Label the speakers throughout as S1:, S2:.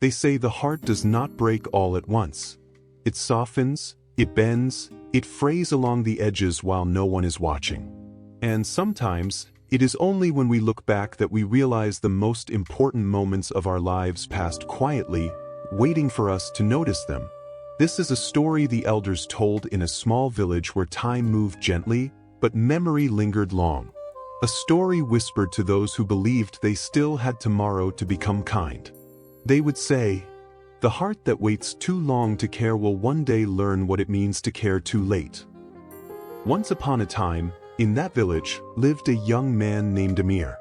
S1: They say the heart does not break all at once. It softens, it bends, it frays along the edges while no one is watching. And sometimes, it is only when we look back that we realize the most important moments of our lives passed quietly, waiting for us to notice them. This is a story the elders told in a small village where time moved gently, but memory lingered long. A story whispered to those who believed they still had tomorrow to become kind. They would say, "The heart that waits too long to care will one day learn what it means to care too late." Once upon a time, in that village, lived a young man named Amir.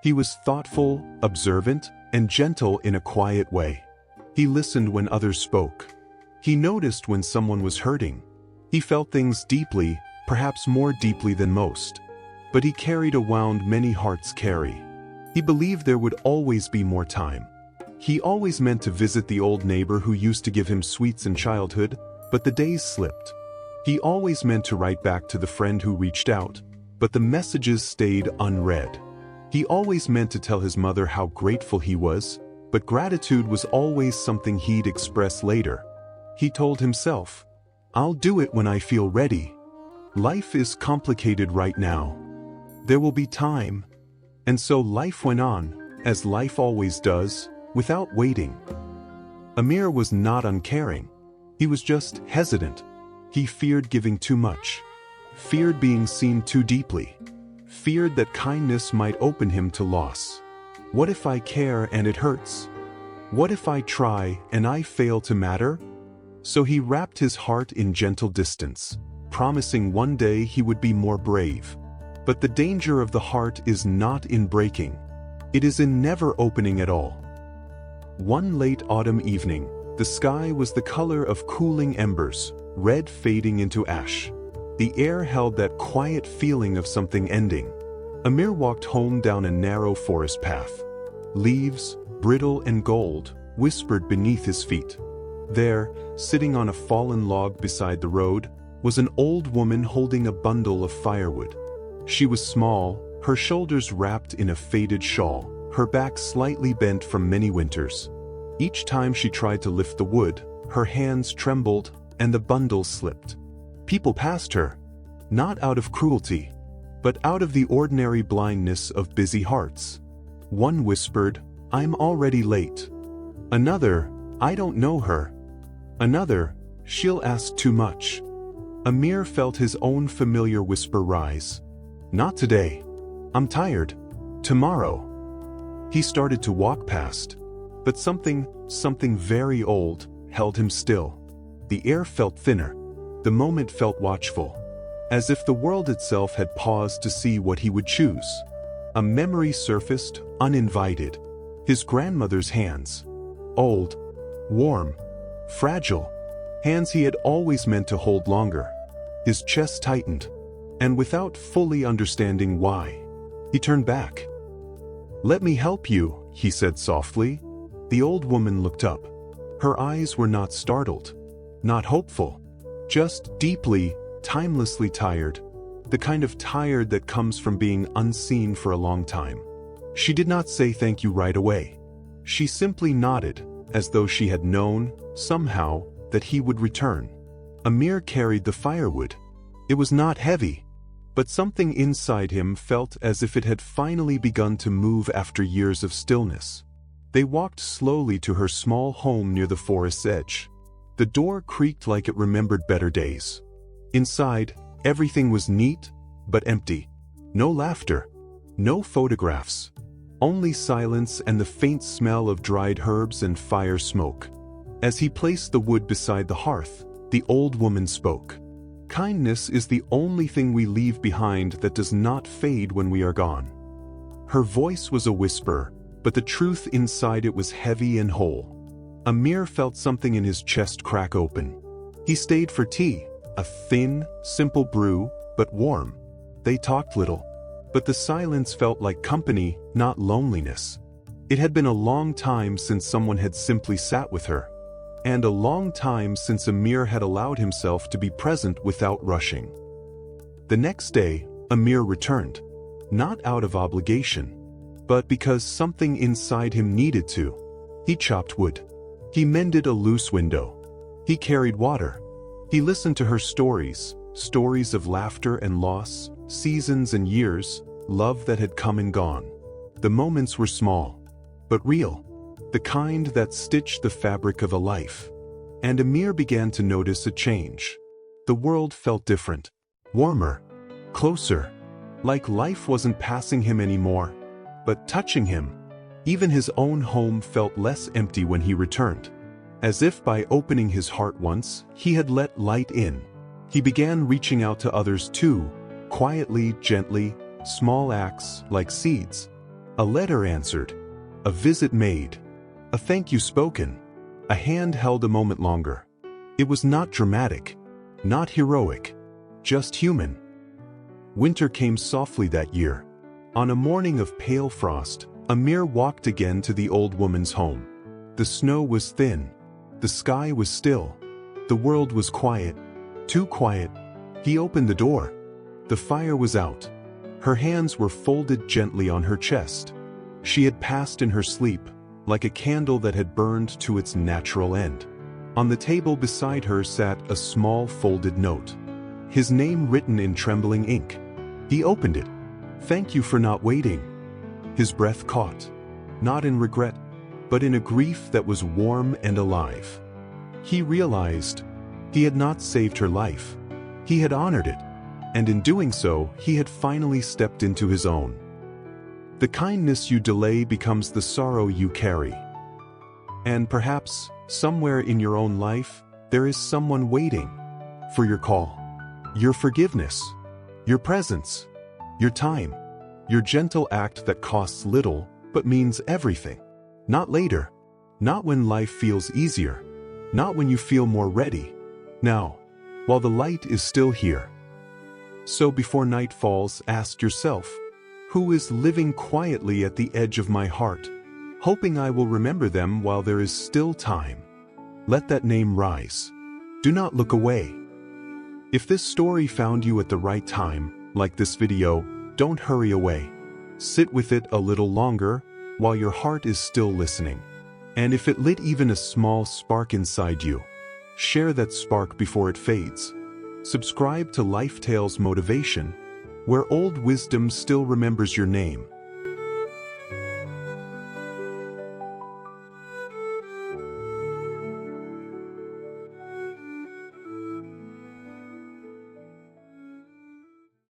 S1: He was thoughtful, observant, and gentle in a quiet way. He listened when others spoke. He noticed when someone was hurting. He felt things deeply, perhaps more deeply than most. But he carried a wound many hearts carry. He believed there would always be more time. He always meant to visit the old neighbor who used to give him sweets in childhood, but the days slipped. He always meant to write back to the friend who reached out, but the messages stayed unread. He always meant to tell his mother how grateful he was, but gratitude was always something he'd express later. He told himself, "I'll do it when I feel ready. Life is complicated right now. There will be time." And so life went on, as life always does, without waiting. Amir was not uncaring. He was just hesitant. He feared giving too much. Feared being seen too deeply. Feared that kindness might open him to loss. What if I care and it hurts? What if I try and I fail to matter? So he wrapped his heart in gentle distance, promising one day he would be more brave. But the danger of the heart is not in breaking. It is in never opening at all. One late autumn evening, the sky was the color of cooling embers, red fading into ash. The air held that quiet feeling of something ending. Amir walked home down a narrow forest path. Leaves, brittle and gold, whispered beneath his feet. There, sitting on a fallen log beside the road, was an old woman holding a bundle of firewood. She was small, her shoulders wrapped in a faded shawl, her back slightly bent from many winters. Each time she tried to lift the wood, her hands trembled, and the bundle slipped. People passed her, not out of cruelty, but out of the ordinary blindness of busy hearts. One whispered, "I'm already late." Another, "I don't know her." Another, "She'll ask too much." Amir felt his own familiar whisper rise. "Not today. I'm tired. Tomorrow." He started to walk past, but something very old, held him still. The air felt thinner. The moment felt watchful, as if the world itself had paused to see what he would choose. A memory surfaced, uninvited. His grandmother's hands. Old, warm, fragile. Hands he had always meant to hold longer. His chest tightened, and without fully understanding why, he turned back. "Let me help you," he said softly. The old woman looked up. Her eyes were not startled, not hopeful, just deeply, timelessly tired, the kind of tired that comes from being unseen for a long time. She did not say thank you right away. She simply nodded, as though she had known, somehow, that he would return. Amir carried the firewood. It was not heavy, but something inside him felt as if it had finally begun to move after years of stillness. They walked slowly to her small home near the forest's edge. The door creaked like it remembered better days. Inside, everything was neat, but empty. No laughter, no photographs, only silence and the faint smell of dried herbs and fire smoke. As he placed the wood beside the hearth, the old woman spoke. "Kindness is the only thing we leave behind that does not fade when we are gone." Her voice was a whisper, but the truth inside it was heavy and whole. Amir felt something in his chest crack open. He stayed for tea, a thin, simple brew, but warm. They talked little, but the silence felt like company, not loneliness. It had been a long time since someone had simply sat with her, and a long time since Amir had allowed himself to be present without rushing. The next day, Amir returned, not out of obligation, but because something inside him needed to. He chopped wood. He mended a loose window. He carried water. He listened to her stories, stories of laughter and loss, seasons and years, love that had come and gone. The moments were small, but real, the kind that stitched the fabric of a life. And Amir began to notice a change. The world felt different, warmer, closer, like life wasn't passing him anymore, but touching him. Even his own home felt less empty when he returned. As if by opening his heart once, he had let light in. He began reaching out to others too, quietly, gently, small acts like seeds. A letter answered, a visit made, a thank you spoken, a hand held a moment longer. It was not dramatic, not heroic, just human. Winter came softly that year. On a morning of pale frost, Amir walked again to the old woman's home. The snow was thin. The sky was still. The world was quiet. Too quiet. He opened the door. The fire was out. Her hands were folded gently on her chest. She had passed in her sleep, like a candle that had burned to its natural end. On the table beside her sat a small folded note. His name written in trembling ink. He opened it. Thank you for not waiting. His breath caught, not in regret, but in a grief that was warm and alive. He realized he had not saved her life. He had honored it, and in doing so, he had finally stepped into his own. The kindness you delay becomes the sorrow you carry. And perhaps, somewhere in your own life, there is someone waiting for your call, your forgiveness, your presence, your time, your gentle act that costs little but means everything. Not later, not when life feels easier, not when you feel more ready. Now, while the light is still here. So before night falls, ask yourself, who is living quietly at the edge of my heart, hoping I will remember them while there is still time. Let that name rise. Do not look away. If this story found you at the right time, like this video, don't hurry away. Sit with it a little longer while your heart is still listening. And if it lit even a small spark inside you, share that spark before it fades. Subscribe to Life Tales Motivation, where old wisdom still remembers your name.